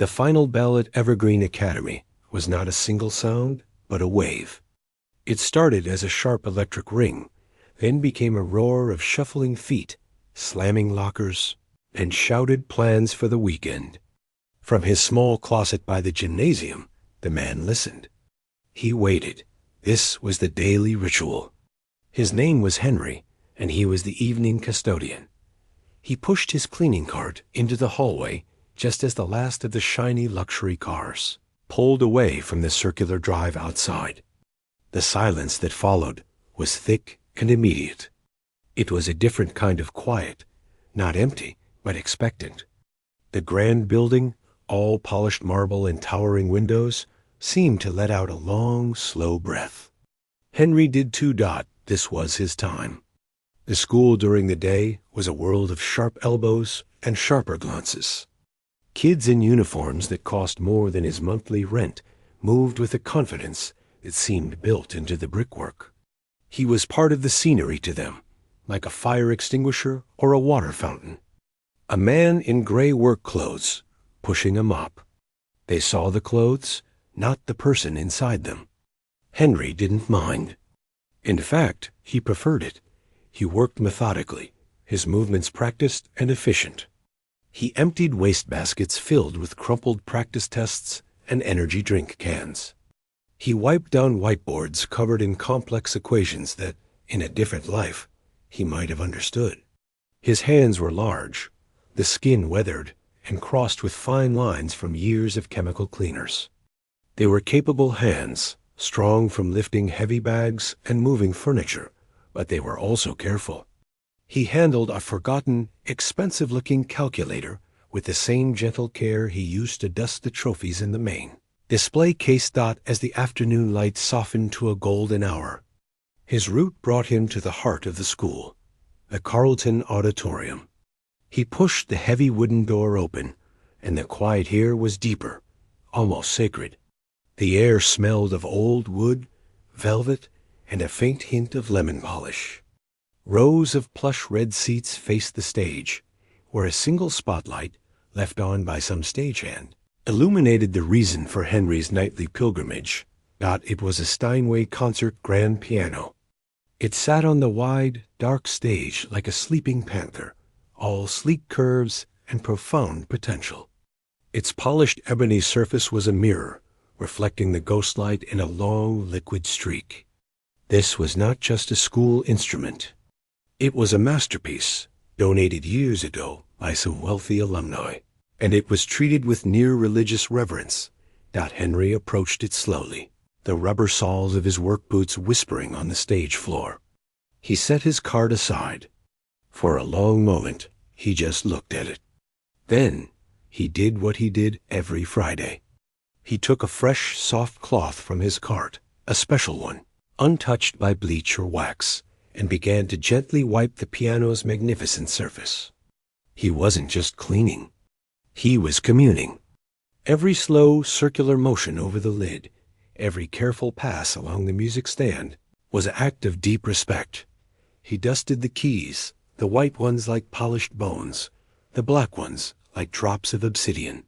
The final bell at Evergreen Academy was not a single sound, but a wave. It started as a sharp electric ring, then became a roar of shuffling feet, slamming lockers, and shouted plans for the weekend. From his small closet by the gymnasium, the man listened. He waited. This was the daily ritual. His name was Henry, and he was the evening custodian. He pushed his cleaning cart into the hallway just as the last of the shiny luxury cars pulled away from the circular drive outside. The silence that followed was thick and immediate. It was a different kind of quiet, not empty, but expectant. The grand building, all polished marble and towering windows, seemed to let out a long, slow breath. Henry did too. This was his time. The school during the day was a world of sharp elbows and sharper glances. Kids in uniforms that cost more than his monthly rent moved with a confidence that seemed built into the brickwork. He was part of the scenery to them, like a fire extinguisher or a water fountain. A man in gray work clothes, pushing a mop. They saw the clothes, not the person inside them. Henry didn't mind. In fact, he preferred it. He worked methodically, his movements practiced and efficient. He emptied wastebaskets filled with crumpled practice tests and energy drink cans. He wiped down whiteboards covered in complex equations that, in a different life, he might have understood. His hands were large, the skin weathered and crossed with fine lines from years of chemical cleaners. They were capable hands, strong from lifting heavy bags and moving furniture, but they were also careful. He handled a forgotten, expensive-looking calculator with the same gentle care he used to dust the trophies in the main display case. As the afternoon light softened to a golden hour, his route brought him to the heart of the school, the Carlton Auditorium. He pushed the heavy wooden door open, and the quiet here was deeper, almost sacred. The air smelled of old wood, velvet, and a faint hint of lemon polish. Rows of plush red seats faced the stage, where a single spotlight, left on by some stagehand, illuminated the reason for Henry's nightly pilgrimage. It was a Steinway concert grand piano. It sat on the wide, dark stage like a sleeping panther, all sleek curves and profound potential. Its polished ebony surface was a mirror, reflecting the ghost light in a long, liquid streak. This was not just a school instrument. It was a masterpiece, donated years ago by some wealthy alumni, and it was treated with near religious reverence. Henry approached it slowly, the rubber soles of his work boots whispering on the stage floor. He set his card aside. For a long moment, he just looked at it. Then, he did what he did every Friday. He took a fresh, soft cloth from his cart, a special one, untouched by bleach or wax, and began to gently wipe the piano's magnificent surface. He wasn't just cleaning. He was communing. Every slow, circular motion over the lid, every careful pass along the music stand, was an act of deep respect. He dusted the keys, the white ones like polished bones, the black ones like drops of obsidian.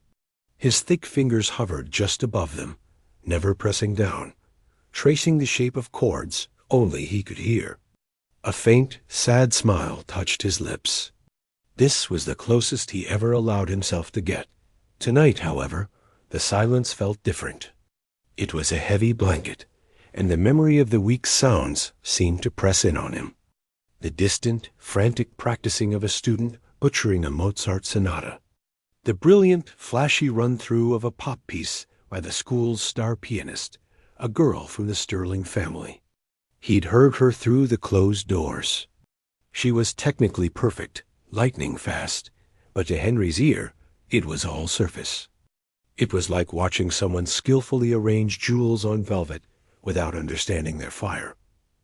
His thick fingers hovered just above them, never pressing down, tracing the shape of chords only he could hear. A faint, sad smile touched his lips. This was the closest he ever allowed himself to get. Tonight, however, the silence felt different. It was a heavy blanket, and the memory of the week's sounds seemed to press in on him. The distant, frantic practicing of a student butchering a Mozart sonata. The brilliant, flashy run-through of a pop piece by the school's star pianist, a girl from the Sterling family. He'd heard her through the closed doors. She was technically perfect, lightning fast, but to Henry's ear, it was all surface. It was like watching someone skillfully arrange jewels on velvet without understanding their fire.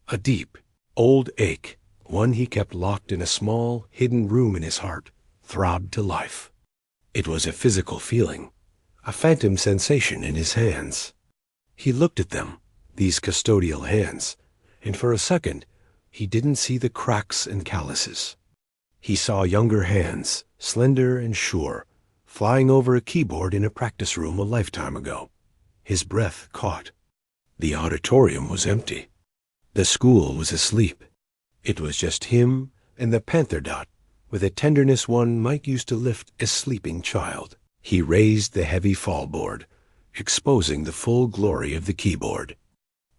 A deep, old ache, one he kept locked in a small, hidden room in his heart, throbbed to life. It was a physical feeling, a phantom sensation in his hands. He looked at them, these custodial hands, and for a second, he didn't see the cracks and calluses. He saw younger hands, slender and sure, flying over a keyboard in a practice room a lifetime ago. His breath caught. The auditorium was empty. The school was asleep. It was just him and the panther dot, with a tenderness one might use to lift a sleeping child. He raised the heavy fallboard, exposing the full glory of the keyboard.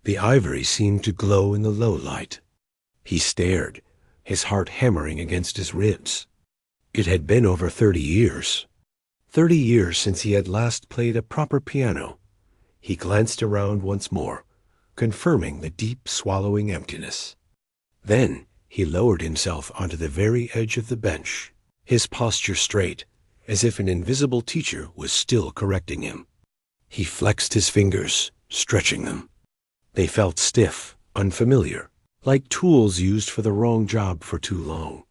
The ivory seemed to glow in the low light. He stared, his heart hammering against his ribs. It had been over 30 years. 30 years since he had last played a proper piano. He glanced around once more, confirming the deep swallowing emptiness. Then he lowered himself onto the very edge of the bench, his posture straight, as if an invisible teacher was still correcting him. He flexed his fingers, stretching them. They felt stiff, unfamiliar, like tools used for the wrong job for too long.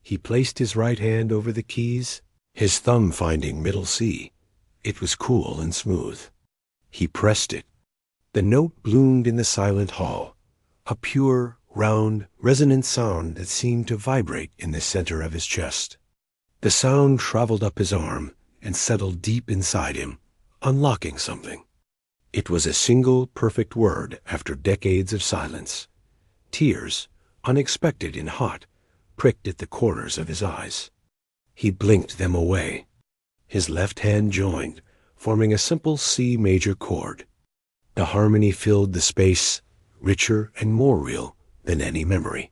He placed his right hand over the keys, his thumb finding middle C. It was cool and smooth. He pressed it. The note bloomed in the silent hall, a pure, round, resonant sound that seemed to vibrate in the center of his chest. The sound traveled up his arm and settled deep inside him, unlocking something. It was a single perfect word after decades of silence. Tears, unexpected and hot, pricked at the corners of his eyes. He blinked them away. His left hand joined, forming a simple C major chord. The harmony filled the space, richer and more real than any memory.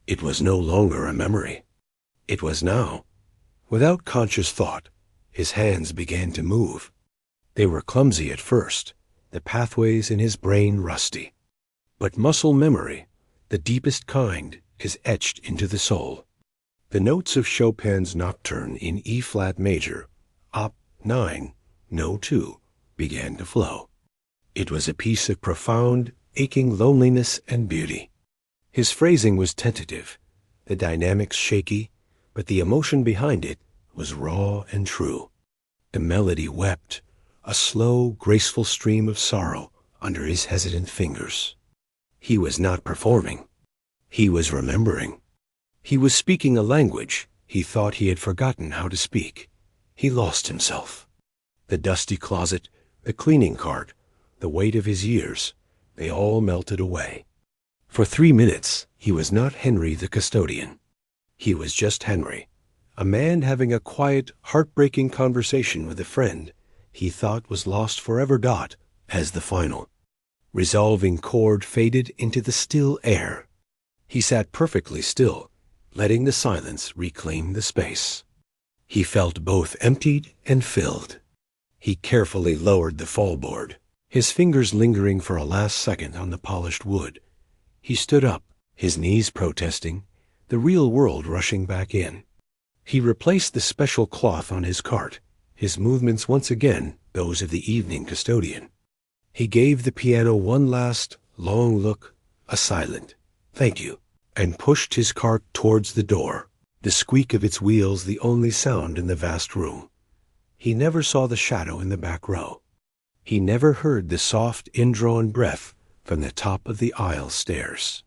It was no longer a memory. It was now. Without conscious thought, his hands began to move. They were clumsy at first, the pathways in his brain rusty. But muscle memory, the deepest kind, is etched into the soul. The notes of Chopin's Nocturne in E-flat major, Op. 9, No. 2, began to flow. It was a piece of profound, aching loneliness and beauty. His phrasing was tentative, the dynamics shaky, but the emotion behind it was raw and true. The melody wept, a slow, graceful stream of sorrow under his hesitant fingers. He was not performing. He was remembering. He was speaking a language he thought he had forgotten how to speak. He lost himself. The dusty closet, the cleaning cart, the weight of his years, they all melted away. For 3 minutes, he was not Henry the custodian. He was just Henry, a man having a quiet, heartbreaking conversation with a friend he thought was lost forever. As the final, resolving chord faded into the still air. He sat perfectly still, letting the silence reclaim the space. He felt both emptied and filled. He carefully lowered the fallboard, his fingers lingering for a last second on the polished wood. He stood up, his knees protesting, the real world rushing back in. He replaced the special cloth on his cart, his movements once again those of the evening custodian. He gave the piano one last, long look, a silent, "Thank you," and pushed his cart towards the door, the squeak of its wheels the only sound in the vast room. He never saw the shadow in the back row. He never heard the soft, indrawn breath from the top of the aisle stairs.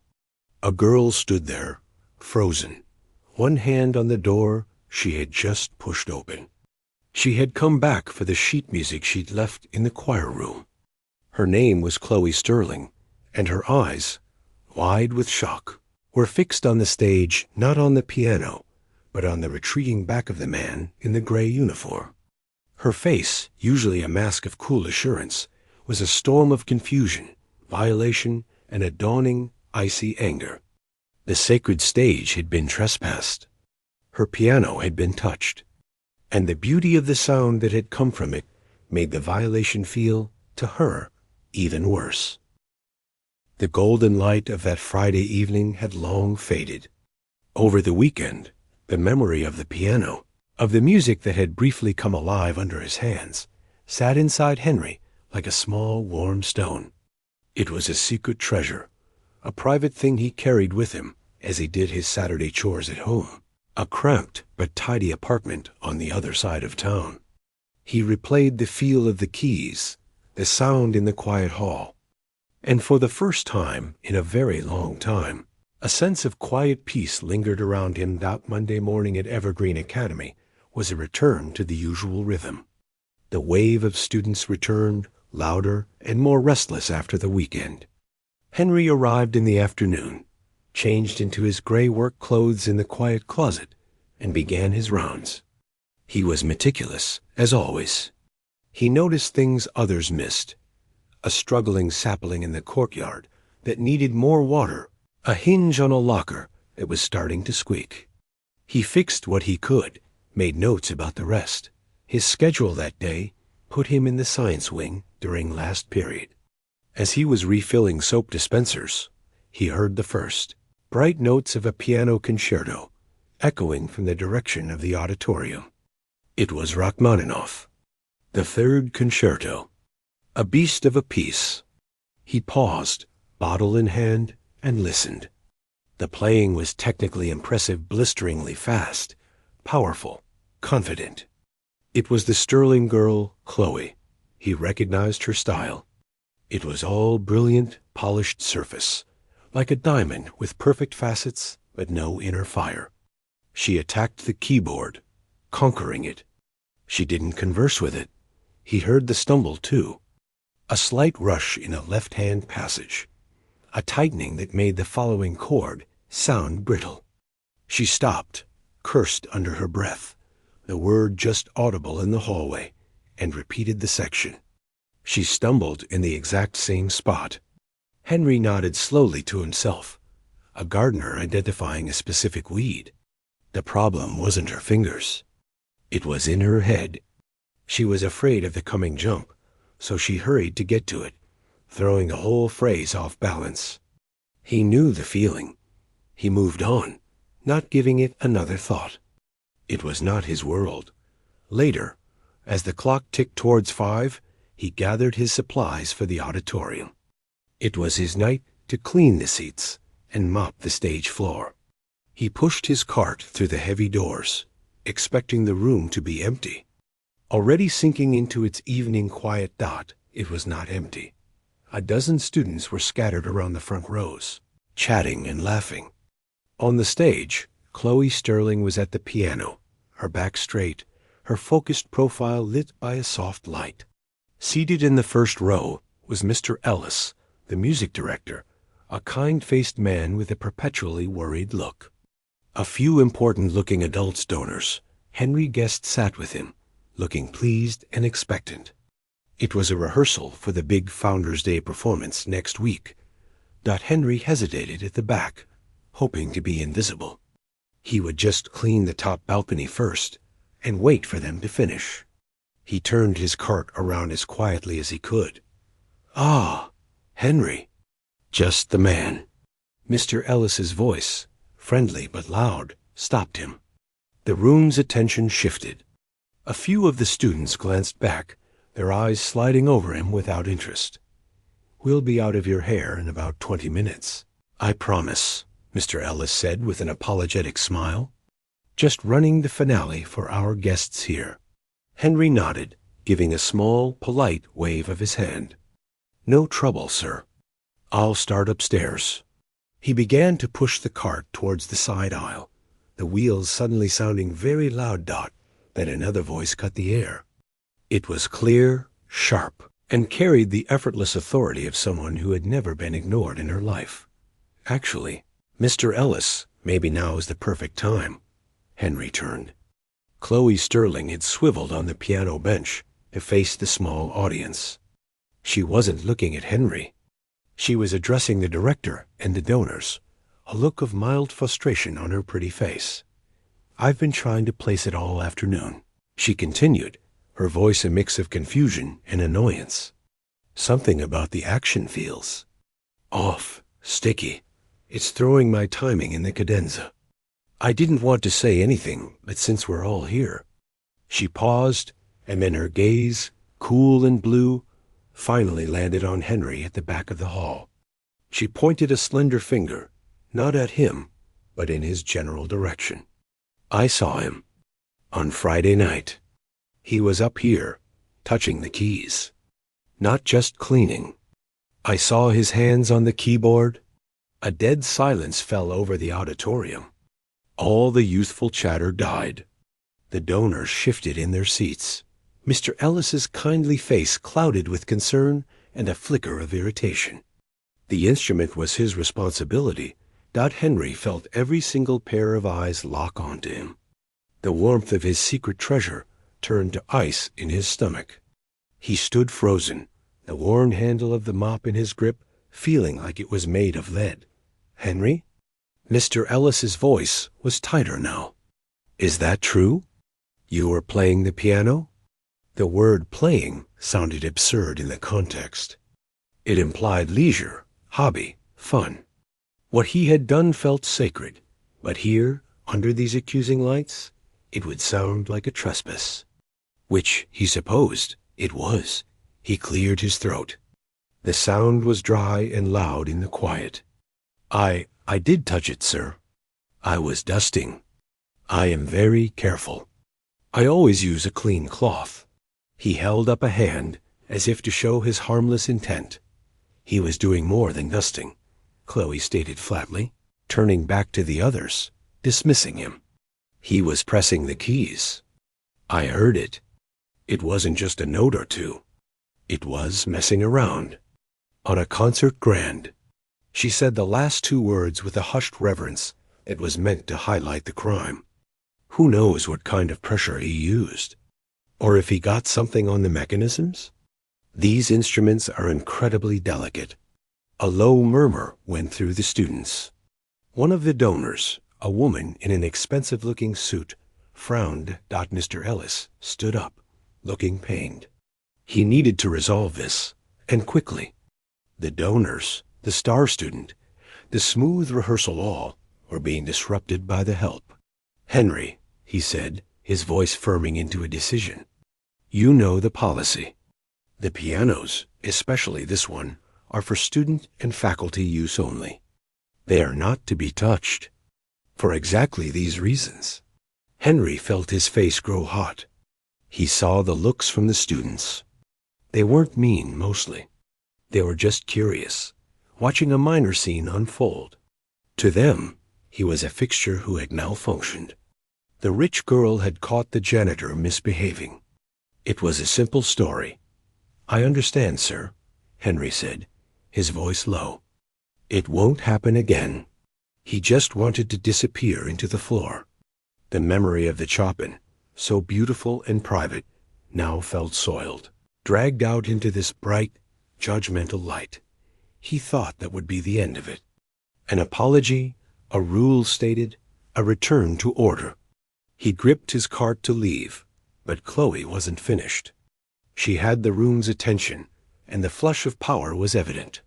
A girl stood there, frozen, one hand on the door she had just pushed open. She had come back for the sheet music she'd left in the choir room. Her name was Chloe Sterling, and her eyes, wide with shock, were fixed on the stage, not on the piano, but on the retreating back of the man in the gray uniform. Her face, usually a mask of cool assurance, was a storm of confusion, violation, and a dawning, icy anger. The sacred stage had been trespassed. Her piano had been touched, and the beauty of the sound that had come from it made the violation feel, to her, even worse. The golden light of that Friday evening had long faded. Over the weekend, the memory of the piano, of the music that had briefly come alive under his hands, sat inside Henry like a small warm stone. It was a secret treasure, a private thing he carried with him as he did his Saturday chores at home, a cramped but tidy apartment on the other side of town. He replayed the feel of the keys, the sound in the quiet hall, and for the first time in a very long time, a sense of quiet peace lingered around him that Monday morning at Evergreen Academy was a return to the usual rhythm. The wave of students returned, louder and more restless after the weekend. Henry arrived in the afternoon, changed into his gray work clothes in the quiet closet, and began his rounds. He was meticulous, as always. He noticed things others missed: a struggling sapling in the courtyard that needed more water, a hinge on a locker that was starting to squeak. He fixed what he could, made notes about the rest. His schedule that day put him in the science wing during last period. As he was refilling soap dispensers, he heard the first bright notes of a piano concerto echoing from the direction of the auditorium. It was Rachmaninoff, the third concerto, a beast of a piece. He paused, bottle in hand, and listened. The playing was technically impressive, blisteringly fast, powerful, confident. It was the sterling girl, Chloe. He recognized her style. It was all brilliant, polished surface, like a diamond with perfect facets but no inner fire. She attacked the keyboard, conquering it. She didn't converse with it. He heard the stumble, too. A slight rush in a left-hand passage, a tightening that made the following chord sound brittle. She stopped, cursed under her breath, the word just audible in the hallway, and repeated the section. She stumbled in the exact same spot. Henry nodded slowly to himself, a gardener identifying a specific weed. The problem wasn't her fingers. It was in her head. She was afraid of the coming jump, so she hurried to get to it, throwing the whole phrase off balance. He knew the feeling. He moved on, not giving it another thought. It was not his world. Later, as the clock ticked towards 5, he gathered his supplies for the auditorium. It was his night to clean the seats and mop the stage floor. He pushed his cart through the heavy doors, expecting the room to be empty. Already sinking into its evening quiet dot, it was not empty. A dozen students were scattered around the front rows, chatting and laughing. On the stage, Chloe Sterling was at the piano, her back straight, her focused profile lit by a soft light. Seated in the first row was Mr. Ellis, the music director, a kind-faced man with a perpetually worried look. A few important-looking adult donors, Henry guessed, sat with him, looking pleased and expectant. It was a rehearsal for the big Founders' Day performance next week. Henry hesitated at the back, hoping to be invisible. He would just clean the top balcony first and wait for them to finish. He turned his cart around as quietly as he could. "Ah, Henry." "Just the man." Mr. Ellis's voice, friendly but loud, stopped him. The room's attention shifted. A few of the students glanced back, their eyes sliding over him without interest. "We'll be out of your hair in about 20 minutes. I promise," Mr. Ellis said with an apologetic smile. "Just running the finale for our guests here." Henry nodded, giving a small, polite wave of his hand. "No trouble, sir. I'll start upstairs." He began to push the cart towards the side aisle, the wheels suddenly sounding very loud. Then another voice cut the air. It was clear, sharp, and carried the effortless authority of someone who had never been ignored in her life. "Actually, Mr. Ellis, maybe now is the perfect time." Henry turned. Chloe Sterling had swiveled on the piano bench to face the small audience. She wasn't looking at Henry. She was addressing the director and the donors, a look of mild frustration on her pretty face. "I've been trying to place it all afternoon," she continued, her voice a mix of confusion and annoyance. "Something about the action feels off, sticky. It's throwing my timing in the cadenza. I didn't want to say anything, but since we're all here." She paused, and then her gaze, cool and blue, finally landed on Henry at the back of the hall. She pointed a slender finger, not at him, but in his general direction. "I saw him on Friday night. He was up here, touching the keys. Not just cleaning. I saw his hands on the keyboard." A dead silence fell over the auditorium. All the youthful chatter died. The donors shifted in their seats. Mr. Ellis's kindly face clouded with concern and a flicker of irritation. The instrument was his responsibility. Henry felt every single pair of eyes lock onto him. The warmth of his secret treasure turned to ice in his stomach. He stood frozen, the worn handle of the mop in his grip feeling like it was made of lead. "Henry?" Mr. Ellis's voice was tighter now. "Is that true? You were playing the piano?" The word playing sounded absurd in the context. It implied leisure, hobby, fun. What he had done felt sacred, but here, under these accusing lights, it would sound like a trespass. Which, he supposed, it was. He cleared his throat. The sound was dry and loud in the quiet. I did touch it, sir. I was dusting. I am very careful. I always use a clean cloth." He held up a hand as if to show his harmless intent. He was doing more than dusting, Chloe stated flatly, turning back to the others, dismissing him. He was pressing the keys. I heard it. It wasn't just a note or two. It was messing around. On a concert grand. She said the last two words with a hushed reverence that was meant to highlight the crime. Who knows what kind of pressure he used? Or if he got something on the mechanisms? These instruments are incredibly delicate. A low murmur went through the students. One of the donors, a woman in an expensive-looking suit, frowned. Mr. Ellis stood up, looking pained. He needed to resolve this, and quickly. The donors, the star student, the smooth rehearsal all, were being disrupted by the help. "Henry," he said, his voice firming into a decision, "you know the policy. The pianos, especially this one, are for student and faculty use only. They are not to be touched. For exactly these reasons." Henry felt his face grow hot. He saw the looks from the students. They weren't mean, mostly. They were just curious, watching a minor scene unfold. To them, he was a fixture who had malfunctioned. The rich girl had caught the janitor misbehaving. It was a simple story. "I understand, sir," Henry said, his voice low. "It won't happen again." He just wanted to disappear into the floor. The memory of the Chopin, so beautiful and private, now felt soiled, dragged out into this bright, judgmental light. He thought that would be the end of it. An apology, a rule stated, a return to order. He gripped his cart to leave, but Chloe wasn't finished. She had the room's attention, and the flush of power was evident.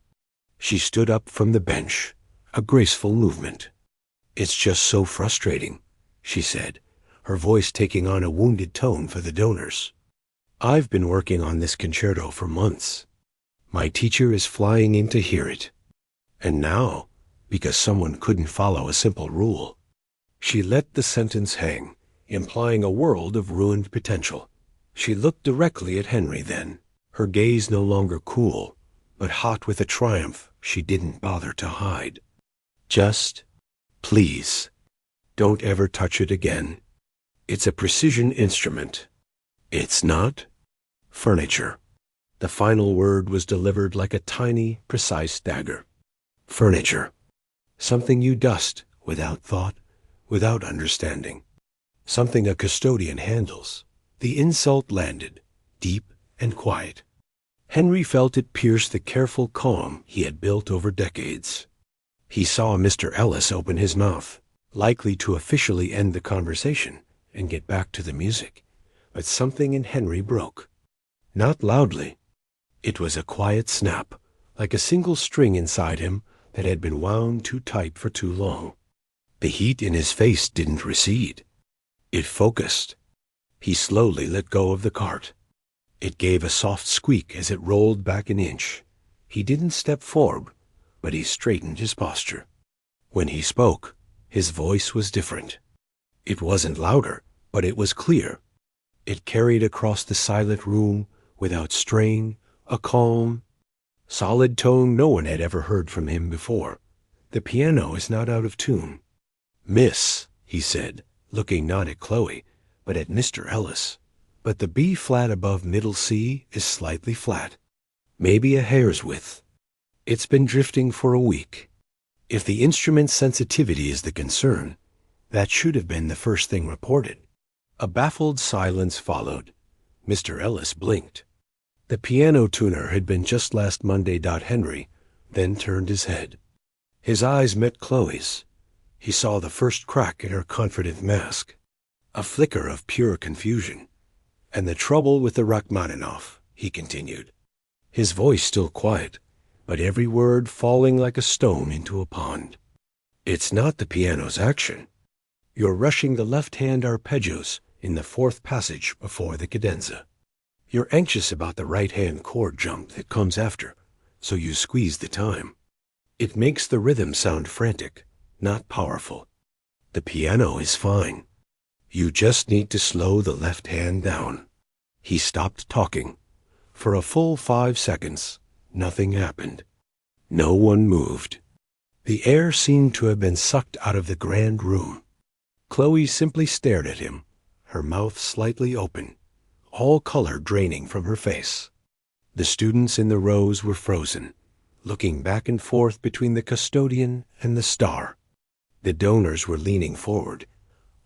She stood up from the bench, a graceful movement. "It's just so frustrating," she said, her voice taking on a wounded tone for the donors. "I've been working on this concerto for months. My teacher is flying in to hear it. And now, because someone couldn't follow a simple rule." She let the sentence hang, implying a world of ruined potential. She looked directly at Henry then, her gaze no longer cool, but hot with a triumph she didn't bother to hide. "Just, please, don't ever touch it again. It's a precision instrument. It's not furniture." The final word was delivered like a tiny, precise dagger. Furniture. Something you dust without thought, without understanding. Something a custodian handles. The insult landed, deep and quiet. Henry felt it pierce the careful calm he had built over decades. He saw Mr. Ellis open his mouth, likely to officially end the conversation and get back to the music. But something in Henry broke. Not loudly. It was a quiet snap, like a single string inside him that had been wound too tight for too long. The heat in his face didn't recede. It focused. He slowly let go of the cart. It gave a soft squeak as it rolled back an inch. He didn't step forward, but he straightened his posture. When he spoke, his voice was different. It wasn't louder, but it was clear. It carried across the silent room without strain, a calm, solid tone no one had ever heard from him before. "The piano is not out of tune." "Miss," he said, looking not at Chloe, but at Mr. Ellis. But the B flat above middle C is slightly flat, maybe a hair's width. It's been drifting for a week. If the instrument's sensitivity is the concern, that should have been the first thing reported. A baffled silence followed. Mr. Ellis blinked. The piano tuner had been just last Monday. Henry then turned his head. His eyes met Chloe's. He saw the first crack in her confident mask, a flicker of pure confusion. And the trouble with the Rachmaninoff, he continued, his voice still quiet, but every word falling like a stone into a pond. It's not the piano's action. You're rushing the left-hand arpeggios in the fourth passage before the cadenza. You're anxious about the right-hand chord jump that comes after, so you squeeze the time. It makes the rhythm sound frantic, not powerful. The piano is fine. You just need to slow the left hand down. He stopped talking. For a full 5 seconds, nothing happened. No one moved. The air seemed to have been sucked out of the grand room. Chloe simply stared at him, her mouth slightly open, all color draining from her face. The students in the rows were frozen, looking back and forth between the custodian and the star. The donors were leaning forward,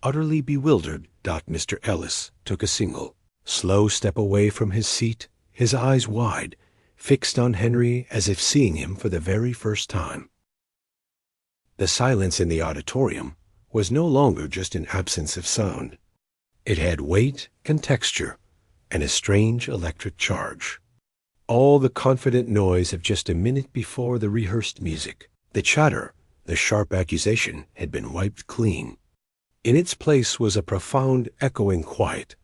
utterly bewildered. Mr. Ellis took a single, slow step away from his seat, his eyes wide, fixed on Henry as if seeing him for the very first time. The silence in the auditorium was no longer just an absence of sound. It had weight and texture, and a strange electric charge. All the confident noise of just a minute before the rehearsed music, the chatter, the sharp accusation, had been wiped clean. In its place was a profound, echoing quiet,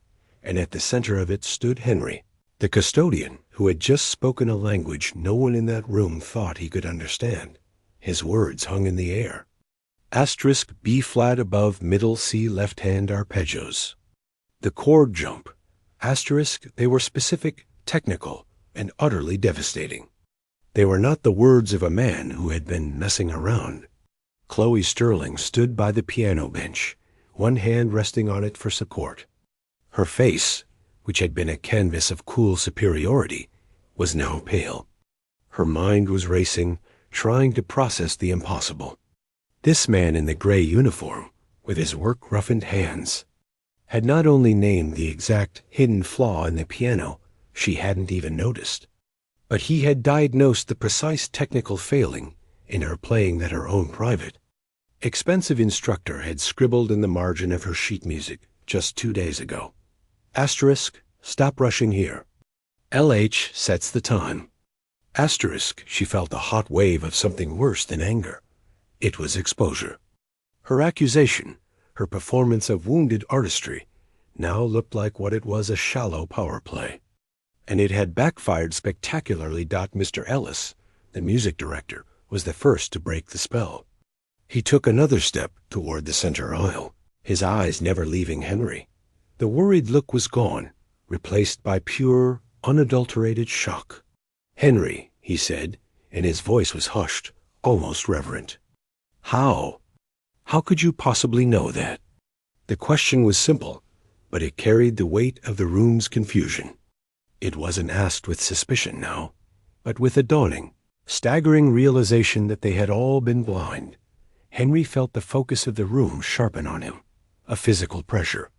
and at the center of it stood Henry, the custodian, who had just spoken a language no one in that room thought he could understand. His words hung in the air. Asterisk B flat above middle C left-hand arpeggios. The chord jump. Asterisk, they were specific, technical, and utterly devastating. They were not the words of a man who had been messing around. Chloe Sterling stood by the piano bench, one hand resting on it for support. Her face, which had been a canvas of cool superiority, was now pale. Her mind was racing, trying to process the impossible. This man in the gray uniform, with his work-roughened hands, had not only named the exact hidden flaw in the piano she hadn't even noticed, but he had diagnosed the precise technical failing in her playing that her own private, expensive instructor had scribbled in the margin of her sheet music just 2 days ago. Asterisk, stop rushing here. LH sets the time. Asterisk, she felt a hot wave of something worse than anger. It was exposure. Her accusation, her performance of wounded artistry, now looked like what it was, a shallow power play. And it had backfired spectacularly. Mr. Ellis, the music director, was the first to break the spell. He took another step toward the center aisle, his eyes never leaving Henry. The worried look was gone, replaced by pure, unadulterated shock. "Henry," he said, and his voice was hushed, almost reverent. How could you possibly know that?" The question was simple, but it carried the weight of the room's confusion. It wasn't asked with suspicion now, but with a dawning, staggering realization that they had all been blind. Henry felt the focus of the room sharpen on him, a physical pressure.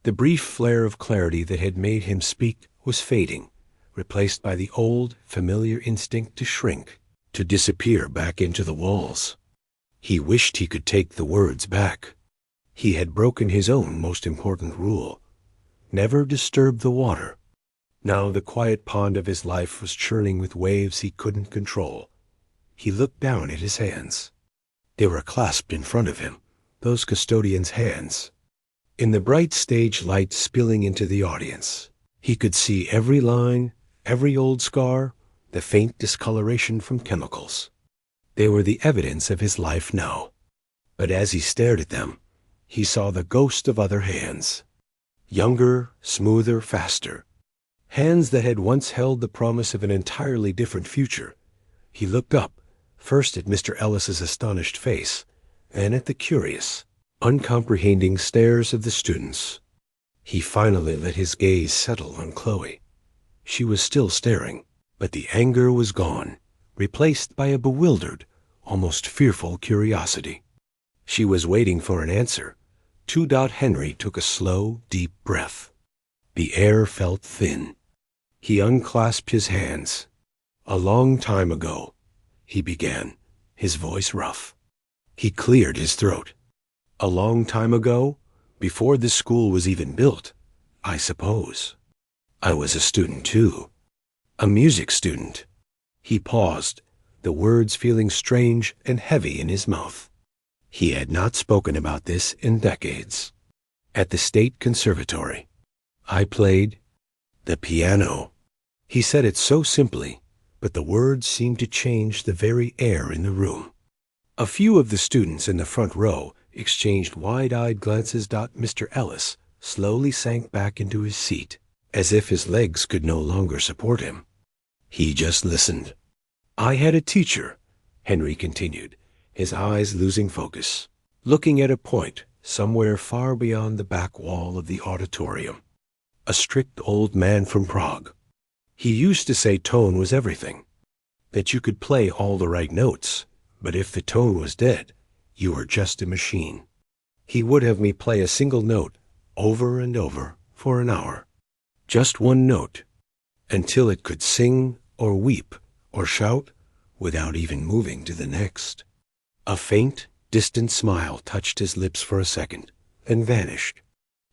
The brief flare of clarity that had made him speak was fading, replaced by the old, familiar instinct to shrink, to disappear back into the walls. He wished he could take the words back. He had broken his own most important rule: never disturb the water. Now the quiet pond of his life was churning with waves he couldn't control. He looked down at his hands. They were clasped in front of him, those custodian's hands. In the bright stage light spilling into the audience, he could see every line, every old scar, the faint discoloration from chemicals. They were the evidence of his life now. But as he stared at them, he saw the ghost of other hands. Younger, smoother, faster. Hands that had once held the promise of an entirely different future. He looked up, first at Mr. Ellis's astonished face, then at the curious, uncomprehending stares of the students. He finally let his gaze settle on Chloe. She was still staring, but the anger was gone, replaced by a bewildered, almost fearful curiosity. She was waiting for an answer. Henry took a slow, deep breath. The air felt thin. He unclasped his hands. "A long time ago," he began, his voice rough. He cleared his throat. "A long time ago, before this school was even built, I suppose. I was a student too. A music student." He paused, the words feeling strange and heavy in his mouth. He had not spoken about this in decades. "At the State Conservatory. I played the piano." He said it so simply, but the words seemed to change the very air in the room. A few of the students in the front row exchanged wide-eyed glances. Mr. Ellis slowly sank back into his seat, as if his legs could no longer support him. He just listened. "I had a teacher," Henry continued, his eyes losing focus, looking at a point somewhere far beyond the back wall of the auditorium. "A strict old man from Prague. He used to say tone was everything, that you could play all the right notes, but if the tone was dead, you were just a machine. He would have me play a single note over and over for an hour, just one note, until it could sing or weep or shout without even moving to the next." A faint, distant smile touched his lips for a second, then vanished.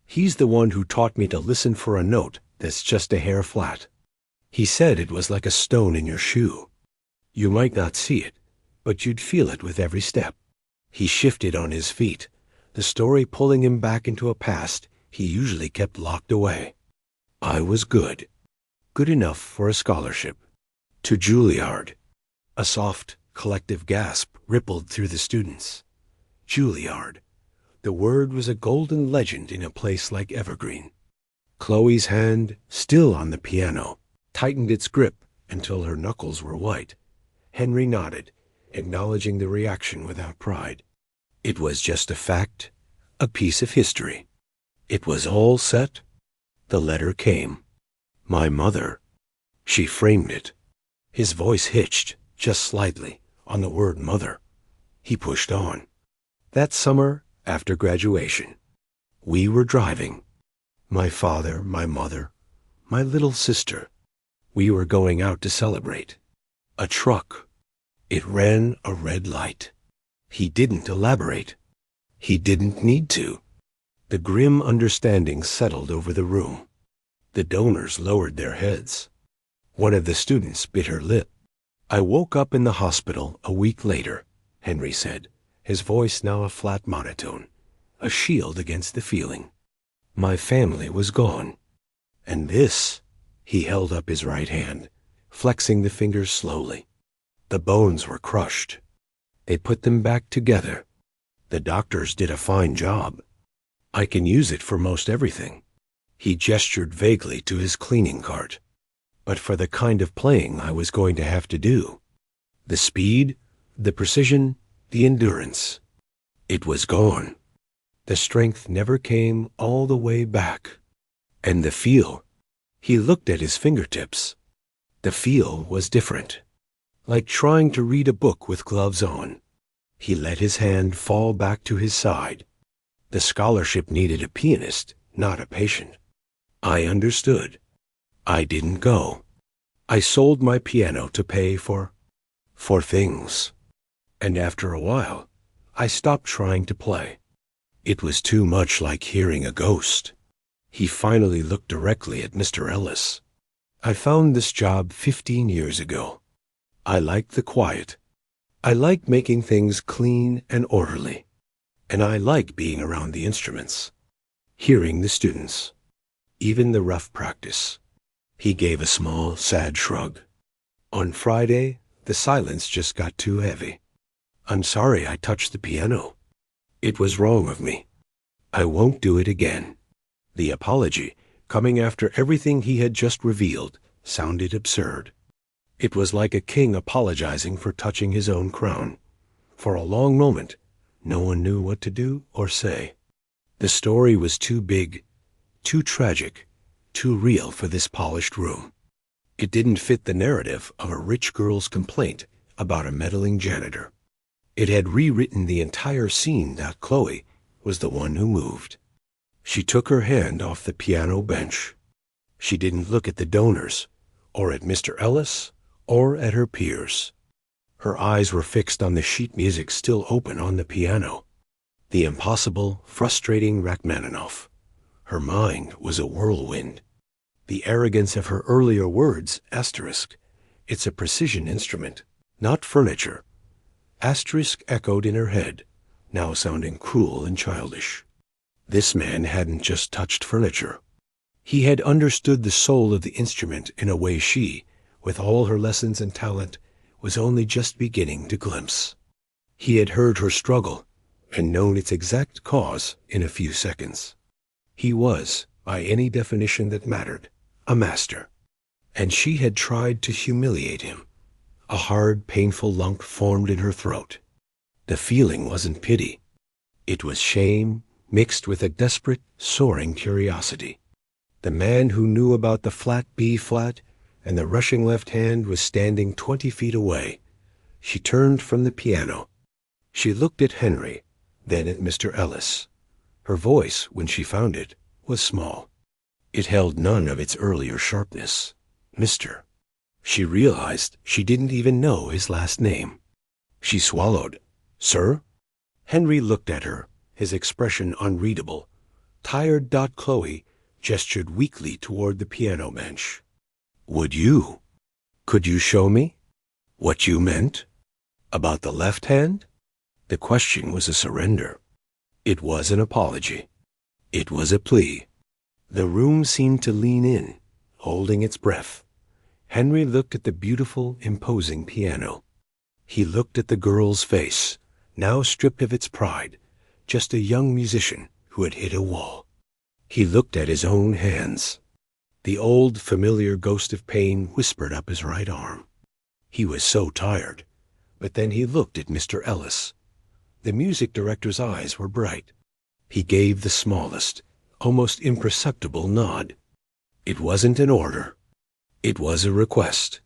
"He's the one who taught me to listen for a note that's just a hair flat. He said it was like a stone in your shoe. You might not see it, but you'd feel it with every step." He shifted on his feet, the story pulling him back into a past he usually kept locked away. "I was good. Good enough for a scholarship. To Juilliard." A soft, collective gasp rippled through the students. Juilliard. The word was a golden legend in a place like Evergreen. Chloe's hand, still on the piano, tightened its grip until her knuckles were white. Henry nodded, acknowledging the reaction without pride. It was just a fact, a piece of history. It was all set. The letter came. "My mother." She framed it. His voice hitched, just slightly, on the word mother. He pushed on. "That summer, after graduation, we were driving. My father, my mother, my little sister. We were going out to celebrate. A truck. It ran a red light." He didn't elaborate. He didn't need to. The grim understanding settled over the room. The donors lowered their heads. One of the students bit her lip. "I woke up in the hospital a week later," Henry said, his voice now a flat monotone, a shield against the feeling. "My family was gone. And this," he held up his right hand, flexing the fingers slowly. "The bones were crushed. They put them back together. The doctors did a fine job. I can use it for most everything." He gestured vaguely to his cleaning cart. "But for the kind of playing I was going to have to do, the speed, the precision, the endurance, it was gone. The strength never came all the way back. And the feel," he looked at his fingertips. "The feel was different. Like trying to read a book with gloves on." He let his hand fall back to his side. "The scholarship needed a pianist, not a patient. I understood. I didn't go. I sold my piano to pay for things. And after a while, I stopped trying to play. It was too much like hearing a ghost." He finally looked directly at Mr. Ellis. "I found this job 15 years ago. I like the quiet. I like making things clean and orderly. And I like being around the instruments, hearing the students, even the rough practice." He gave a small, sad shrug. "On Friday, the silence just got too heavy. I'm sorry I touched the piano. It was wrong of me. I won't do it again." The apology, coming after everything he had just revealed, sounded absurd. It was like a king apologizing for touching his own crown. For a long moment, no one knew what to do or say. The story was too big, too tragic, too real for this polished room. It didn't fit the narrative of a rich girl's complaint about a meddling janitor. It had rewritten the entire scene that Chloe was the one who moved. She took her hand off the piano bench. She didn't look at the donors, or at Mr. Ellis, or at her peers. Her eyes were fixed on the sheet music still open on the piano. The impossible, frustrating Rachmaninoff. Her mind was a whirlwind. The arrogance of her earlier words, asterisk. It's a precision instrument, not furniture. Asterisk echoed in her head, now sounding cruel and childish. This man hadn't just touched furniture. He had understood the soul of the instrument in a way she, with all her lessons and talent, was only just beginning to glimpse. He had heard her struggle and known its exact cause in a few seconds. He was, by any definition that mattered, a master. And she had tried to humiliate him. A hard, painful lump formed in her throat. The feeling wasn't pity. It was shame mixed with a desperate, soaring curiosity. The man who knew about the flat B flat and the rushing left hand was standing 20 feet away. She turned from the piano. She looked at Henry, then at Mr. Ellis. Her voice, when she found it, was small. It held none of its earlier sharpness. Mr. She realized she didn't even know his last name. She swallowed. Sir? Henry looked at her, his expression unreadable. Tired Chloe gestured weakly toward the piano bench. Would you? Could you show me? What you meant? About the left hand? The question was a surrender. It was an apology. It was a plea. The room seemed to lean in, holding its breath. Henry looked at the beautiful, imposing piano. He looked at the girl's face, now stripped of its pride, just a young musician who had hit a wall. He looked at his own hands. The old, familiar ghost of pain whispered up his right arm. He was so tired. But then he looked at Mr. Ellis. The music director's eyes were bright. He gave the smallest, almost imperceptible nod. It wasn't an order. It was a request.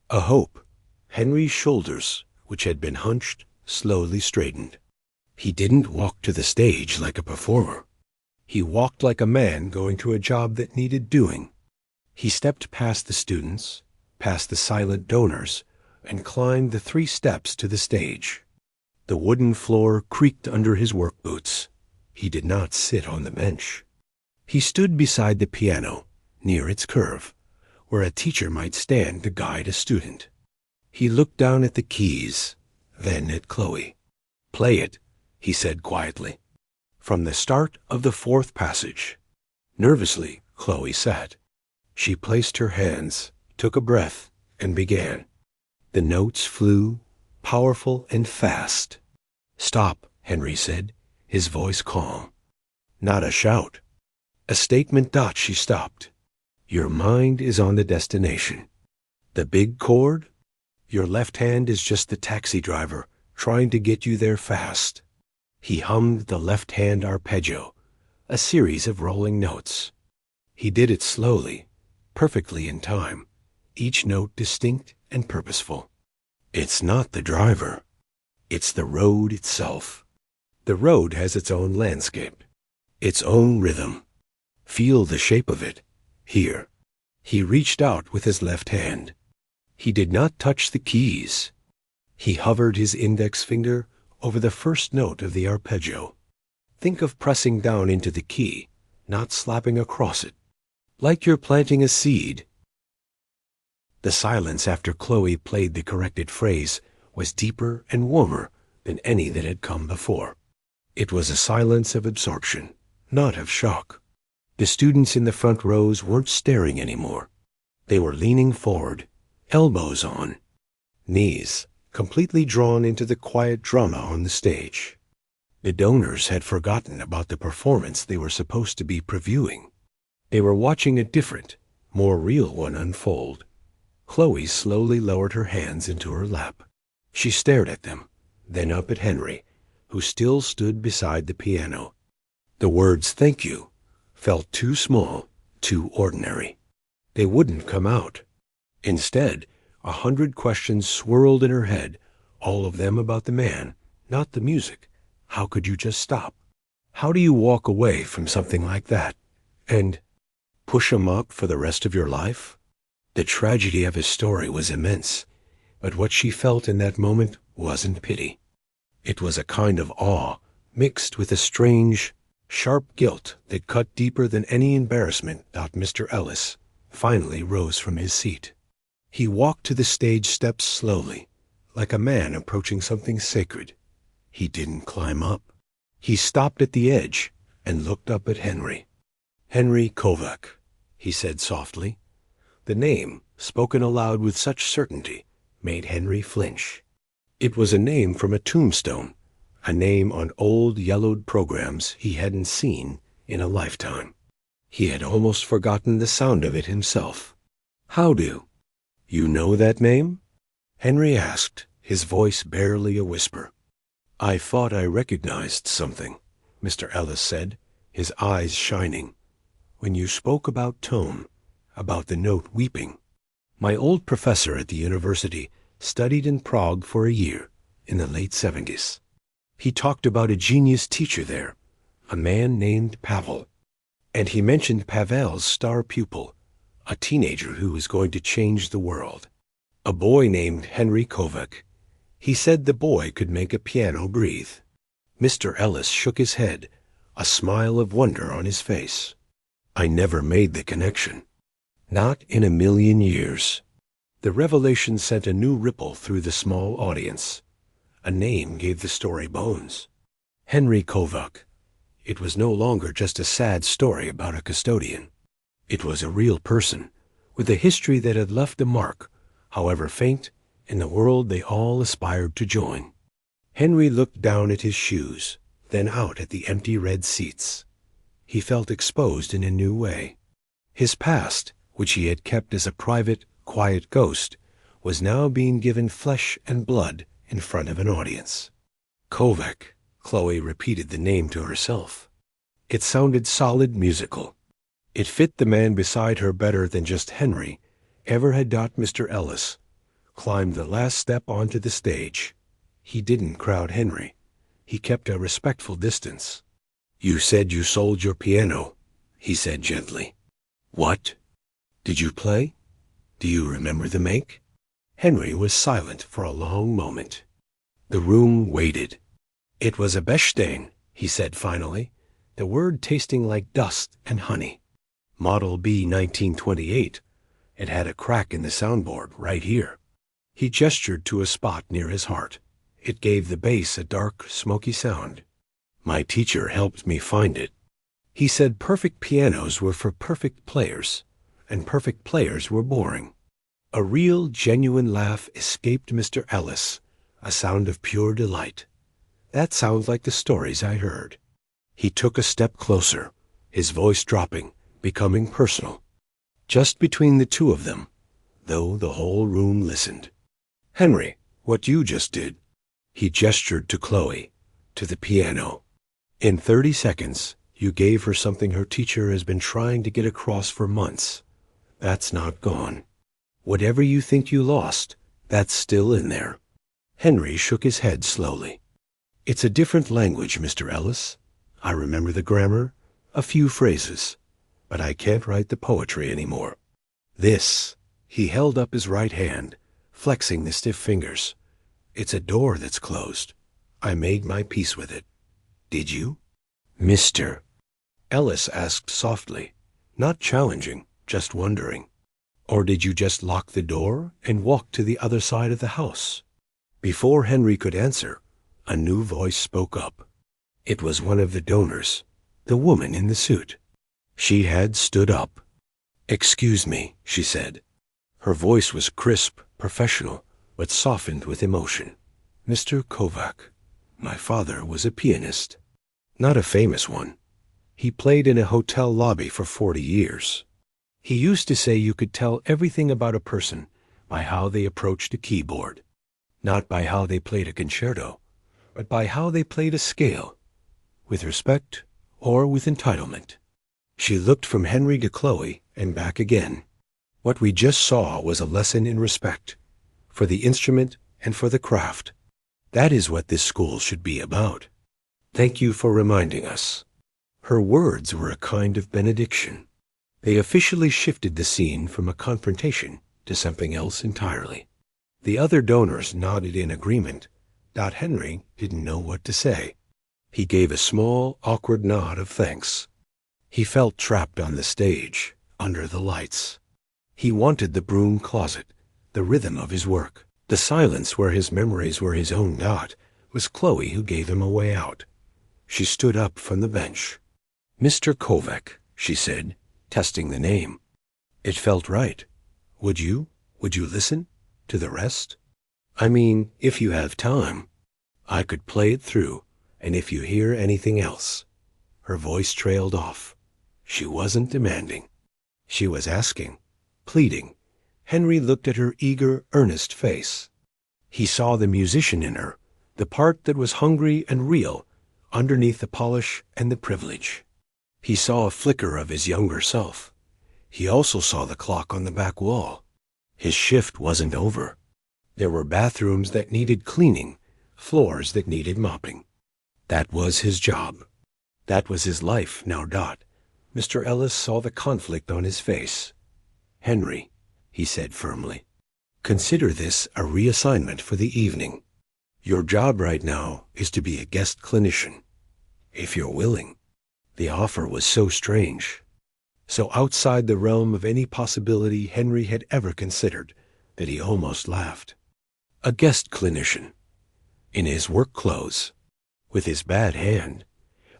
A hope. Henry's shoulders, which had been hunched, slowly straightened. He didn't walk to the stage like a performer. He walked like a man going to a job that needed doing. He stepped past the students, past the silent donors, and climbed the 3 steps to the stage. The wooden floor creaked under his work boots. He did not sit on the bench. He stood beside the piano, near its curve, where a teacher might stand to guide a student. He looked down at the keys, then at Chloe. Play it, he said quietly. From the start of the 4th passage. Nervously, Chloe sat. She placed her hands, took a breath, and began. The notes flew, powerful and fast. Stop, Henry said, his voice calm. Not a shout. A statement. She stopped. Your mind is on the destination. The big chord? Your left hand is just the taxi driver, trying to get you there fast. He hummed the left-hand arpeggio, a series of rolling notes. He did it slowly, perfectly in time, each note distinct and purposeful. It's not the driver. It's the road itself. The road has its own landscape, its own rhythm. Feel the shape of it. Here. He reached out with his left hand. He did not touch the keys. He hovered his index finger over the first note of the arpeggio. Think of pressing down into the key, not slapping across it. Like you're planting a seed. The silence after Chloe played the corrected phrase was deeper and warmer than any that had come before. It was a silence of absorption, not of shock. The students in the front rows weren't staring anymore. They were leaning forward, elbows on, knees completely drawn into the quiet drama on the stage. The donors had forgotten about the performance they were supposed to be previewing. They were watching a different, more real one unfold. Chloe slowly lowered her hands into her lap. She stared at them, then up at Henry, who still stood beside the piano. The words "thank you" felt too small, too ordinary. They wouldn't come out. Instead, 100 questions swirled in her head, all of them about the man, not the music. How could you just stop? How do you walk away from something like that? And push him up for the rest of your life? The tragedy of his story was immense, but what she felt in that moment wasn't pity. It was a kind of awe, mixed with a strange, sharp guilt that cut deeper than any embarrassment. Mr. Ellis finally rose from his seat. He walked to the stage steps slowly, like a man approaching something sacred. He didn't climb up. He stopped at the edge and looked up at Henry. "Henry Kovac," he said softly. The name, spoken aloud with such certainty, made Henry flinch. It was a name from a tombstone, a name on old yellowed programs he hadn't seen in a lifetime. He had almost forgotten the sound of it himself. "How do? You know that name?" Henry asked, his voice barely a whisper. "I thought I recognized something," Mr. Ellis said, his eyes shining. "When you spoke about tone, about the note weeping. My old professor at the university studied in Prague for a year in the late 70s. He talked about a genius teacher there, a man named Pavel. And he mentioned Pavel's star pupil, a teenager who was going to change the world. A boy named Henry Kovac. He said the boy could make a piano breathe." Mr. Ellis shook his head, a smile of wonder on his face. "I never made the connection. Not in a million years." The revelation sent a new ripple through the small audience. A name gave the story bones. Henry Kovac. It was no longer just a sad story about a custodian. It was a real person, with a history that had left a mark, however faint, in the world they all aspired to join. Henry looked down at his shoes, then out at the empty red seats. He felt exposed in a new way. His past, which he had kept as a private, quiet ghost, was now being given flesh and blood in front of an audience. Kovac. Chloe repeated the name to herself. It sounded solid, musical. It fit the man beside her better than just Henry ever had. Mr. Ellis climbed the last step onto the stage. He didn't crowd Henry. He kept a respectful distance. "You said you sold your piano," he said gently. "What? Did you play? Do you remember the make?" Henry was silent for a long moment. The room waited. "It was a Bechstein," he said finally, the word tasting like dust and honey. "Model B 1928. It had a crack in the soundboard right here." He gestured to a spot near his heart. It gave the bass a dark, smoky sound. "My teacher helped me find it. He said perfect pianos were for perfect players, and perfect players were boring." A real, genuine laugh escaped Mr. Ellis, a sound of pure delight. "That sounds like the stories I heard." He took a step closer, his voice dropping, becoming personal. Just between the two of them, though the whole room listened. "Henry, what you just did." He gestured to Chloe, to the piano. "In 30 seconds, you gave her something her teacher has been trying to get across for months. That's not gone. Whatever you think you lost, that's still in there." Henry shook his head slowly. "It's a different language, Mr. Ellis. I remember the grammar, a few phrases, but I can't write the poetry anymore. This," he held up his right hand, flexing the stiff fingers. "It's a door that's closed. I made my peace with it." "Did you?" "Mr. Ellis asked softly, not challenging, just wondering. "Or did you just lock the door and walk to the other side of the house?" Before Henry could answer, a new voice spoke up. It was one of the donors, the woman in the suit. She had stood up. "Excuse me," she said. Her voice was crisp, professional, but softened with emotion. "Mr. Kovac, my father was a pianist. Not a famous one. He played in a hotel lobby for 40 years. He used to say you could tell everything about a person by how they approached a keyboard. Not by how they played a concerto, but by how they played a scale, with respect or with entitlement. She looked from Henry to Chloe and back again. What we just saw was a lesson in respect, for the instrument and for the craft. That is what this school should be about. Thank you for reminding us. Her words were a kind of benediction. They officially shifted the scene from a confrontation to something else entirely. The other donors nodded in agreement. Henry didn't know what to say. He gave a small, awkward nod of thanks. He felt trapped on the stage, under the lights. He wanted the broom closet, the rhythm of his work. The silence where his memories were his own. Was Chloe who gave him a way out. She stood up from the bench. Mr. Kovac, she said, testing the name. It felt right. Would you listen to the rest? I mean, if you have time. I could play it through, and if you hear anything else. Her voice trailed off. She wasn't demanding. She was asking, pleading. Henry looked at her eager, earnest face. He saw the musician in her, the part that was hungry and real, underneath the polish and the privilege. He saw a flicker of his younger self. He also saw the clock on the back wall. His shift wasn't over. There were bathrooms that needed cleaning, floors that needed mopping. That was his job. That was his life now. Mr. Ellis saw the conflict on his face. Henry, he said firmly, consider this a reassignment for the evening. Your job right now is to be a guest clinician, if you're willing. The offer was so strange, so outside the realm of any possibility Henry had ever considered, that he almost laughed. A guest clinician, in his work clothes, with his bad hand,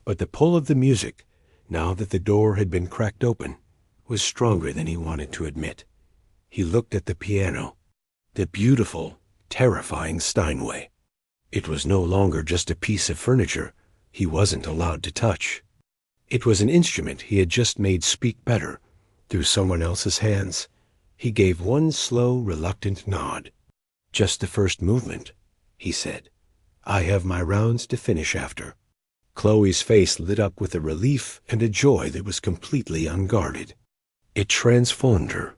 but the pull of the music, now that the door had been cracked open, was stronger than he wanted to admit. He looked at the piano, the beautiful, terrifying Steinway. It was no longer just a piece of furniture he wasn't allowed to touch. It was an instrument he had just made speak better, through someone else's hands. He gave one slow, reluctant nod. Just the first movement, he said. I have my rounds to finish after. Chloe's face lit up with a relief and a joy that was completely unguarded. It transformed her.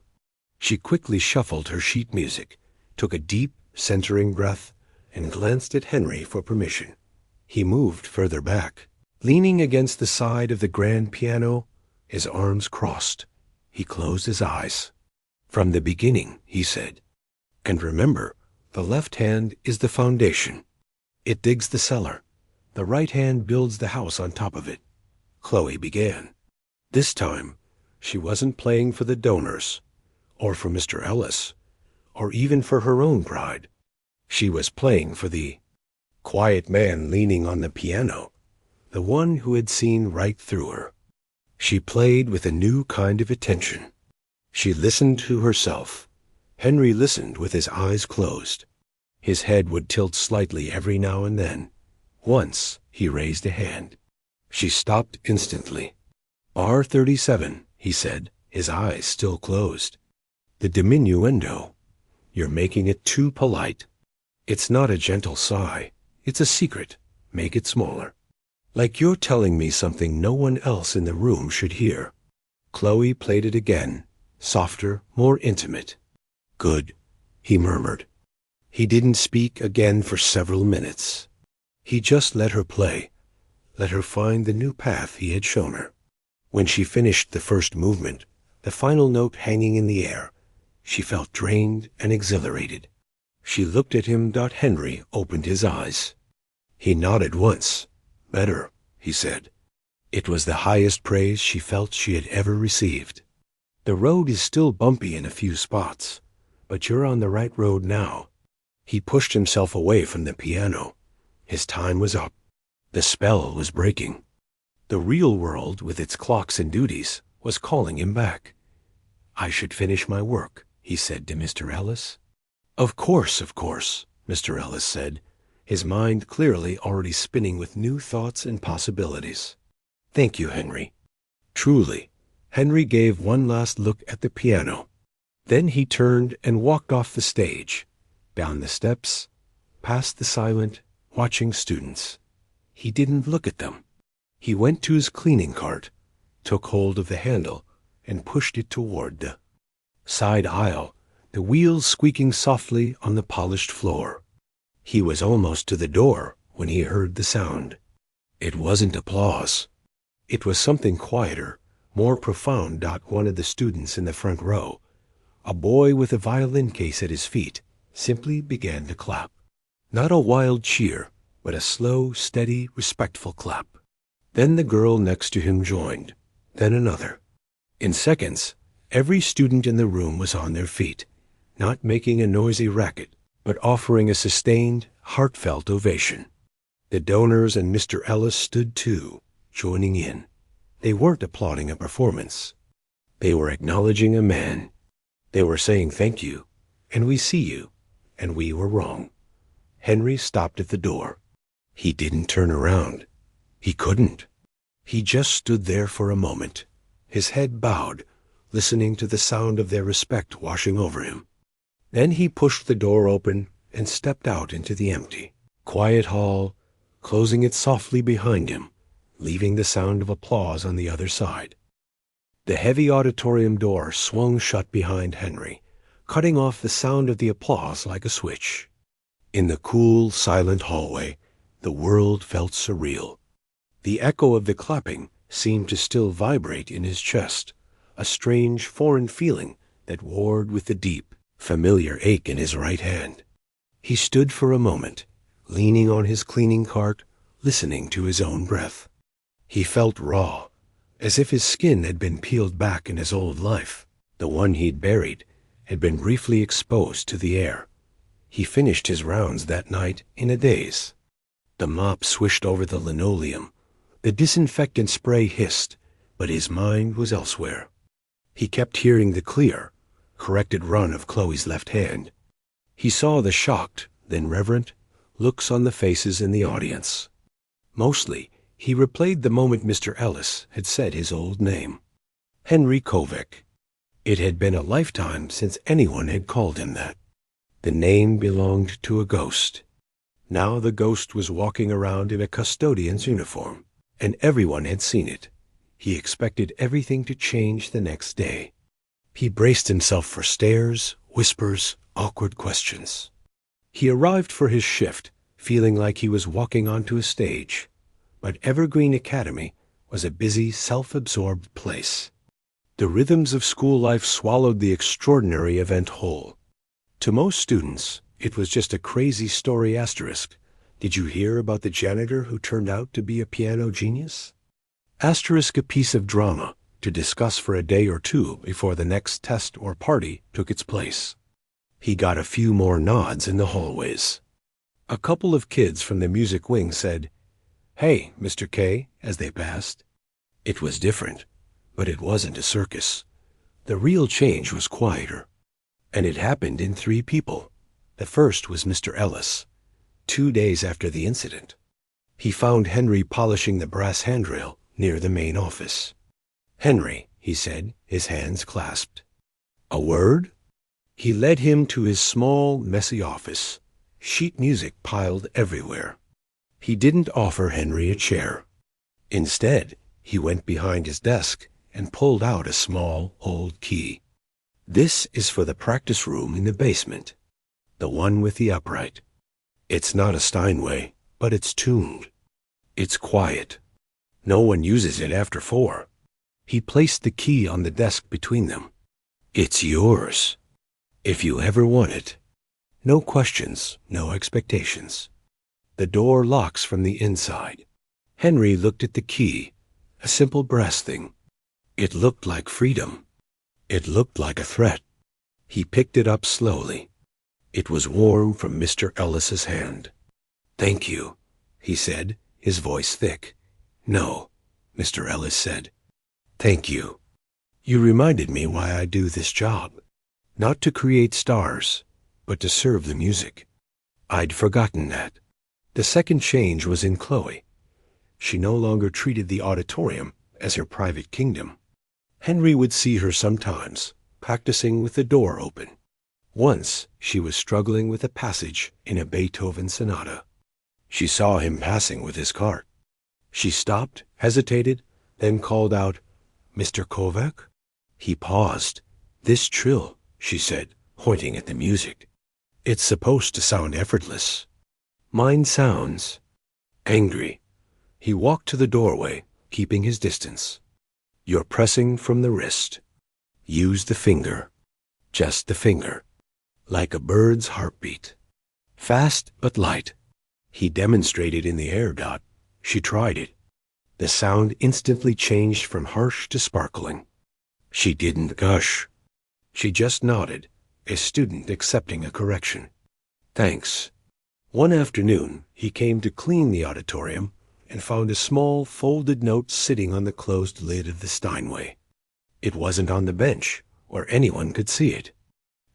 She quickly shuffled her sheet music, took a deep, centering breath, and glanced at Henry for permission. He moved further back. Leaning against the side of the grand piano, his arms crossed. He closed his eyes. From the beginning, he said. And remember, the left hand is the foundation. It digs the cellar. The right hand builds the house on top of it. Chloe began. This time, she wasn't playing for the donors, or for Mr. Ellis, or even for her own pride. She was playing for the quiet man leaning on the piano, the one who had seen right through her. She played with a new kind of attention. She listened to herself. Henry listened with his eyes closed. His head would tilt slightly every now and then. Once he raised a hand. She stopped instantly. R37, he said, his eyes still closed. The diminuendo. You're making it too polite. It's not a gentle sigh. It's a secret. Make it smaller. Like you're telling me something no one else in the room should hear. Chloe played it again, softer, more intimate. Good, he murmured. He didn't speak again for several minutes. He just let her play, let her find the new path he had shown her. When she finished the first movement, the final note hanging in the air, she felt drained and exhilarated. She looked at him. Henry opened his eyes. He nodded once. Better, he said. It was the highest praise she felt she had ever received. The road is still bumpy in a few spots, but you're on the right road now. He pushed himself away from the piano. His time was up. The spell was breaking. The real world, with its clocks and duties, was calling him back. I should finish my work, he said to Mr. Ellis. Of course, Mr. Ellis said, his mind clearly already spinning with new thoughts and possibilities. Thank you, Henry. Truly. Henry gave one last look at the piano. Then he turned and walked off the stage, down the steps, past the silent, watching students. He didn't look at them. He went to his cleaning cart, took hold of the handle and pushed it toward the side aisle, the wheels squeaking softly on the polished floor. He was almost to the door when he heard the sound. It wasn't applause. It was something quieter, more profound. One of the students in the front row, a boy with a violin case at his feet, simply began to clap. Not a wild cheer, but a slow, steady, respectful clap. Then the girl next to him joined, then another. In seconds, every student in the room was on their feet, not making a noisy racket, but offering a sustained, heartfelt ovation. The donors and Mr. Ellis stood too, joining in. They weren't applauding a performance. They were acknowledging a man. They were saying thank you, and we see you, and we were wrong. Henry stopped at the door. He didn't turn around. He couldn't. He just stood there for a moment, his head bowed, listening to the sound of their respect washing over him. Then he pushed the door open and stepped out into the empty, quiet hall, closing it softly behind him, leaving the sound of applause on the other side. The heavy auditorium door swung shut behind Henry, cutting off the sound of the applause like a switch. In the cool, silent hallway, the world felt surreal. The echo of the clapping seemed to still vibrate in his chest, a strange, foreign feeling that warred with the deep, familiar ache in his right hand. He stood for a moment, leaning on his cleaning cart, listening to his own breath. He felt raw, as if his skin had been peeled back in his old life. The one he'd buried had been briefly exposed to the air. He finished his rounds that night in a daze. The mop swished over the linoleum. The disinfectant spray hissed, but his mind was elsewhere. He kept hearing the clear, corrected run of Chloe's left hand. He saw the shocked, then reverent, looks on the faces in the audience. Mostly, he replayed the moment Mr. Ellis had said his old name. Henry Kovic. It had been a lifetime since anyone had called him that. The name belonged to a ghost. Now the ghost was walking around in a custodian's uniform, and everyone had seen it. He expected everything to change the next day. He braced himself for stares, whispers, awkward questions. He arrived for his shift, feeling like he was walking onto a stage. But Evergreen Academy was a busy, self-absorbed place. The rhythms of school life swallowed the extraordinary event whole. To most students, it was just a crazy story asterisk. Did you hear about the janitor who turned out to be a piano genius? Asterisk a piece of drama to discuss for a day or two before the next test or party took its place. He got a few more nods in the hallways. A couple of kids from the music wing said, "Hey, Mr. K," as they passed. It was different, but it wasn't a circus. The real change was quieter. And it happened in 3 people. The first was Mr. Ellis. 2 days after the incident, he found Henry polishing the brass handrail near the main office. "Henry," he said, his hands clasped. "A word?" He led him to his small, messy office, sheet music piled everywhere. He didn't offer Henry a chair. Instead, he went behind his desk and pulled out a small, old key. "This is for the practice room in the basement, the one with the upright. It's not a Steinway, but it's tuned. It's quiet. No one uses it after 4. He placed the key on the desk between them. "It's yours, if you ever want it. No questions, no expectations. The door locks from the inside." Henry looked at the key, a simple brass thing. It looked like freedom. It looked like a threat. He picked it up slowly. It was warm from Mr. Ellis's hand. "Thank you," he said, his voice thick. "No," Mr. Ellis said. "Thank you. You reminded me why I do this job. Not to create stars, but to serve the music. I'd forgotten that." The second change was in Chloe. She no longer treated the auditorium as her private kingdom. Henry would see her sometimes, practicing with the door open. Once she was struggling with a passage in a Beethoven sonata. She saw him passing with his cart. She stopped, hesitated, then called out, Mr. Kovac? He paused. This trill, she said, pointing at the music. It's supposed to sound effortless. Mine sounds angry. He walked to the doorway, keeping his distance. You're pressing from the wrist. Use the finger. Just the finger. Like a bird's heartbeat. Fast but light. He demonstrated in the air dot. She tried it. The sound instantly changed from harsh to sparkling. She didn't gush. She just nodded, a student accepting a correction. Thanks. One afternoon, he came to clean the auditorium and found a small folded note sitting on the closed lid of the Steinway. It wasn't on the bench, where anyone could see it.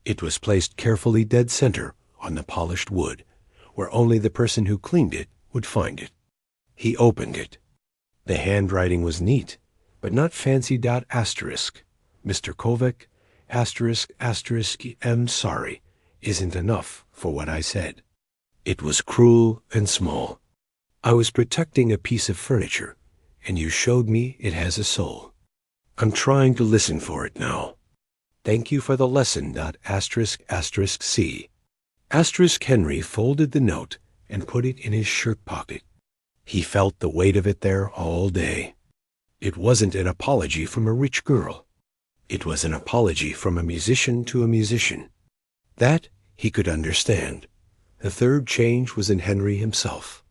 It was placed carefully dead center on the polished wood, where only the person who cleaned it would find it. He opened it. The handwriting was neat, but not fancy. Asterisk. Mr. Kovac, asterisk, am sorry, isn't enough for what I said. It was cruel and small. I was protecting a piece of furniture, and you showed me it has a soul. I'm trying to listen for it now. Thank you for the lesson. Asterisk C. Asterisk Henry folded the note and put it in his shirt pocket. He felt the weight of it there all day. It wasn't an apology from a rich girl. It was an apology from a musician to a musician. That he could understand. The third change was in Henry himself.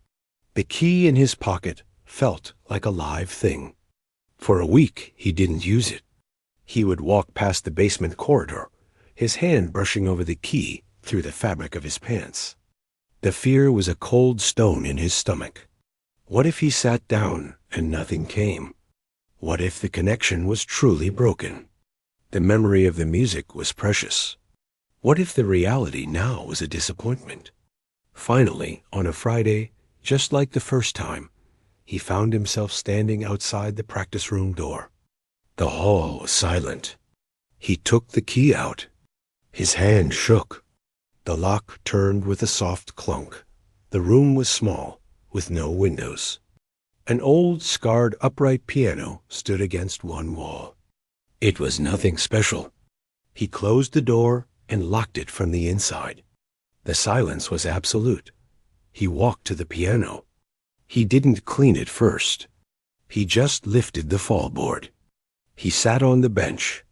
The key in his pocket felt like a live thing. For a week he didn't use it. He would walk past the basement corridor, his hand brushing over the key through the fabric of his pants. The fear was a cold stone in his stomach. What if he sat down and nothing came? What if the connection was truly broken? The memory of the music was precious. What if the reality now was a disappointment? Finally, on a Friday, just like the first time, he found himself standing outside the practice room door. The hall was silent. He took the key out. His hand shook. The lock turned with a soft clunk. The room was small, with no windows. An old, scarred upright piano stood against one wall. It was nothing special. He closed the door and locked it from the inside. The silence was absolute. He walked to the piano. He didn't clean it first. He just lifted the fallboard. He sat on the bench.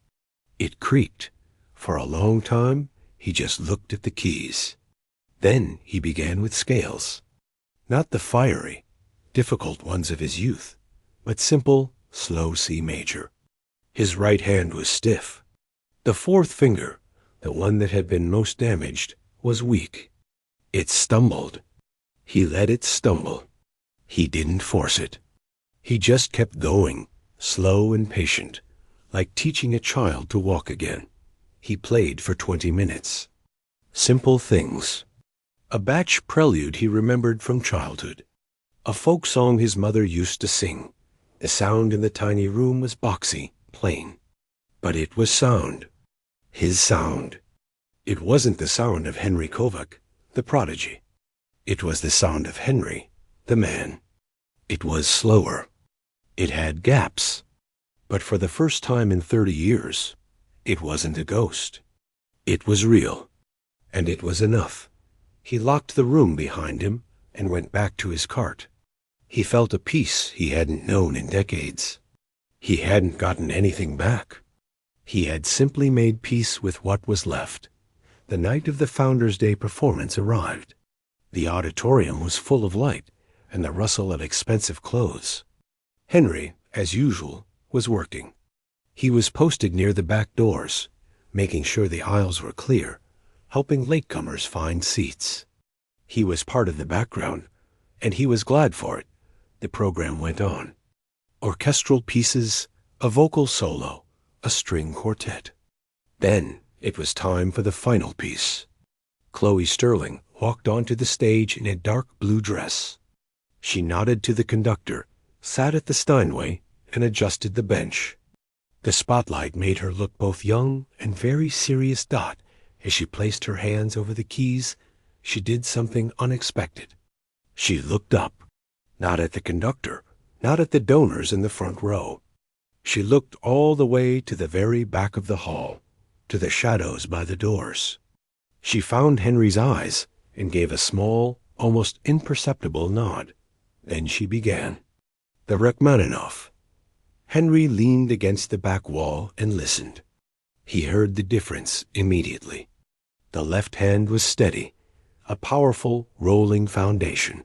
It creaked. For a long time, he just looked at the keys. Then he began with scales. Not the fiery, difficult ones of his youth, but simple, slow C major. His right hand was stiff. The fourth finger, the one that had been most damaged, was weak. It stumbled. He let it stumble. He didn't force it. He just kept going, slow and patient, like teaching a child to walk again. He played for 20 minutes. Simple things. A Bach prelude he remembered from childhood. A folk song his mother used to sing. The sound in the tiny room was boxy, plain. But it was sound. His sound. It wasn't the sound of Henry Kovac, the prodigy. It was the sound of Henry, the man. It was slower. It had gaps. But for the first time in 30 years, it wasn't a ghost. It was real. And it was enough. He locked the room behind him and went back to his cart. He felt a peace he hadn't known in decades. He hadn't gotten anything back. He had simply made peace with what was left. The night of the Founders' Day performance arrived. The auditorium was full of light and the rustle of expensive clothes. Henry, as usual, was working. He was posted near the back doors, making sure the aisles were clear, helping latecomers find seats. He was part of the background, and he was glad for it. The program went on. Orchestral pieces, a vocal solo, a string quartet. Then it was time for the final piece. Chloe Sterling walked onto the stage in a dark blue dress. She nodded to the conductor, sat at the Steinway, and adjusted the bench. The spotlight made her look both young and very serious. As she placed her hands over the keys, she did something unexpected. She looked up, not at the conductor, not at the donors in the front row. She looked all the way to the very back of the hall, to the shadows by the doors. She found Henry's eyes and gave a small, almost imperceptible nod. Then she began. The Rachmaninoff. Henry leaned against the back wall and listened. He heard the difference immediately. The left hand was steady, a powerful, rolling foundation.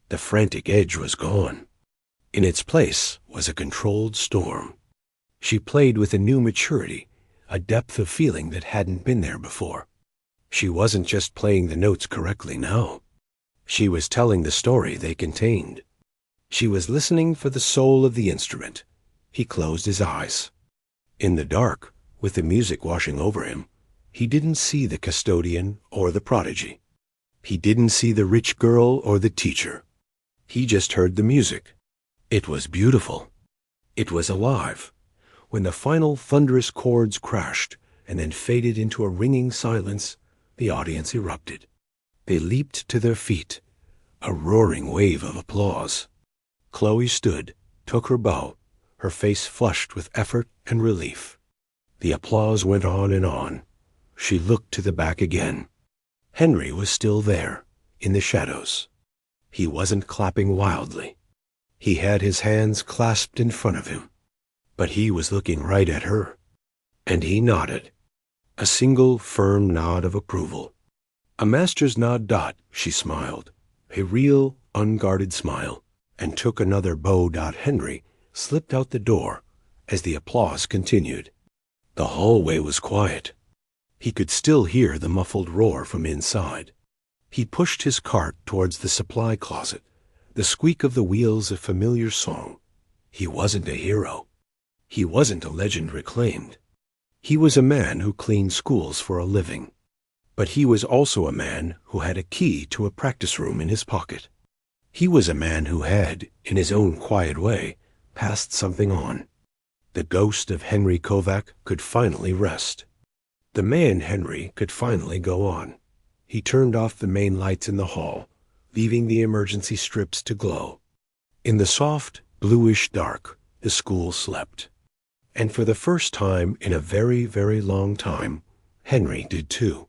The frantic edge was gone. In its place was a controlled storm. She played with a new maturity, a depth of feeling that hadn't been there before. She wasn't just playing the notes correctly now. She was telling the story they contained. She was listening for the soul of the instrument. He closed his eyes. In the dark, with the music washing over him, he didn't see the custodian or the prodigy. He didn't see the rich girl or the teacher. He just heard the music. It was beautiful. It was alive. When the final thunderous chords crashed and then faded into a ringing silence, the audience erupted. They leaped to their feet, a roaring wave of applause. Chloe stood, took her bow, her face flushed with effort and relief. The applause went on and on. She looked to the back again. Henry was still there, in the shadows. He wasn't clapping wildly. He had his hands clasped in front of him. But he was looking right at her. And he nodded. A single firm nod of approval. A master's nod. She smiled. A real, unguarded smile. And took another bow. Henry slipped out the door as the applause continued. The hallway was quiet. He could still hear the muffled roar from inside. He pushed his cart towards the supply closet, the squeak of the wheels a familiar song. He wasn't a hero. He wasn't a legend reclaimed. He was a man who cleaned schools for a living. But he was also a man who had a key to a practice room in his pocket. He was a man who had, in his own quiet way, passed something on. The ghost of Henry Kovac could finally rest. The man Henry could finally go on. He turned off the main lights in the hall, leaving the emergency strips to glow. In the soft, bluish dark, the school slept. And for the first time in a very, very long time, Henry did too.